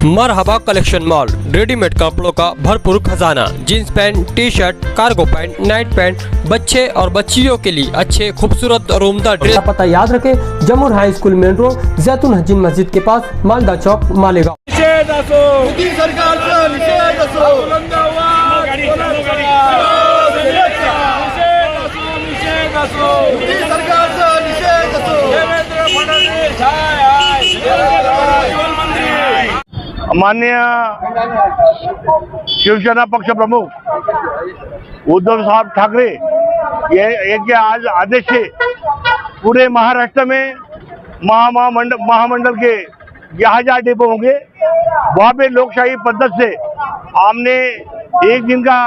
मरहबा collection mall, readymade कपड़ों का भरपूर खजाना। Jeans pant, T shirt, cargo pant, Knight pant, बच्चे और बच्चियों के लिए अच्छे खूबसूरत और उम्दा ड्रेस। पता याद रखे, जमुर हाई स्कूल मेन रोड, जैतून हजीन मस्जिद के पास, मालदा चौक, मालेगांव। माननीय शिवसेना पक्ष प्रमुख उद्धव साहब ठाकरे ये आज आदेश से पूरे महाराष्ट्र में महामंडल के जहाँ डिपो होंगे वहाँ पे लोकशाही पद्धति से हमने एक दिन का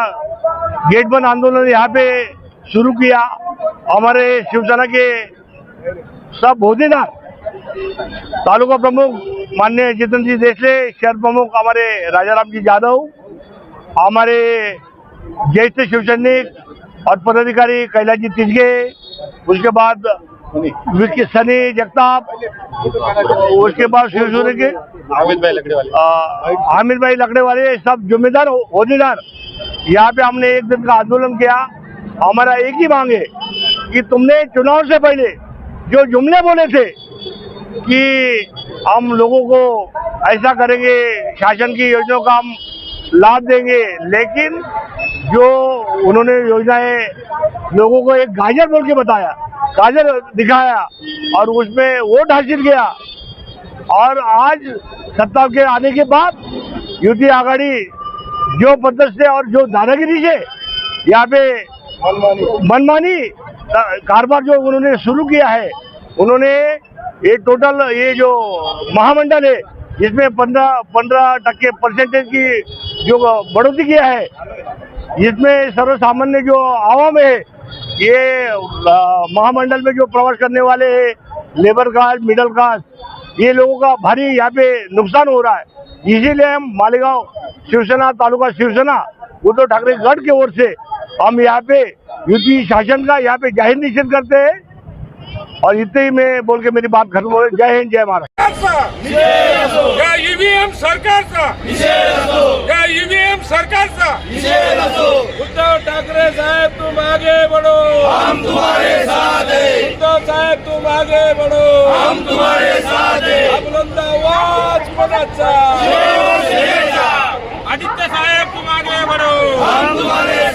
गेट बंद आंदोलन यहाँ पे शुरू किया। हमारे शिवसेना के सब होद्देदार, तालुका प्रमुख माननीय जितेंद्र जी देशले, शहर प्रमुख हमारे राजाराम जी यादव, हमारे ज्येष्ठ शिवसैनिक और पदाधिकारी कैलाश जी तिजगे, उसके बाद सनी जगताप, उसके बाद शिवसेना के हामिद भाई लकड़े वाले सब जिम्मेदार होद्देदार यहाँ पे हमने एक दिन का आंदोलन किया। हमारा एक ही मांग है कि तुमने चुनाव से पहले जो जुमले बोले थे कि हम लोगों को ऐसा करेंगे, शासन की योजनाओं का हम लाभ देंगे, लेकिन जो उन्होंने योजनाएं लोगों को एक गाजर बोल के बताया, गाजर दिखाया और उसमें वोट हासिल किया। और आज सत्ता के आने के बाद युति आघाड़ी जो पद्धति से और जो दादागिरी से यहाँ पे मनमानी कारोबार जो उन्होंने शुरू किया है, उन्होंने ये टोटल ये जो महामंडल है जिसमें 15% परसेंटेज की जो बढ़ोतरी किया है, जिसमें सर्वसामान्य जो आवाम है, ये महामंडल में जो प्रवास करने वाले हैं, लेबर क्लास, मिडिल क्लास, ये लोगों का भारी यहाँ पे नुकसान हो रहा है। इसीलिए हम मालेगांव शिवसेना तालुका शिवसेना उद्धव ठाकरे गढ़ की ओर से हम यहाँ पे युति शासन का यहाँ पे जाहिर निषेध करते हैं। और इतने ही मैं बोल के मेरी बात खत्म हो रही। जय हिंद, जय महाराष्ट्र। या ईव्हीएम सरकारचा, या ईव्हीएम सरकारचा। उद्धव ठाकरे साहेब तुम आगे बढ़ो, हम तुम्हारे साथ हैं। उद्धव साहेब तुम आगे बढ़ो, हम तुम्हारे साथ हैं। बुलंद आवाज मनाचा, आदित्य साहेब तुम आगे बढ़ो, हम तुम्हारे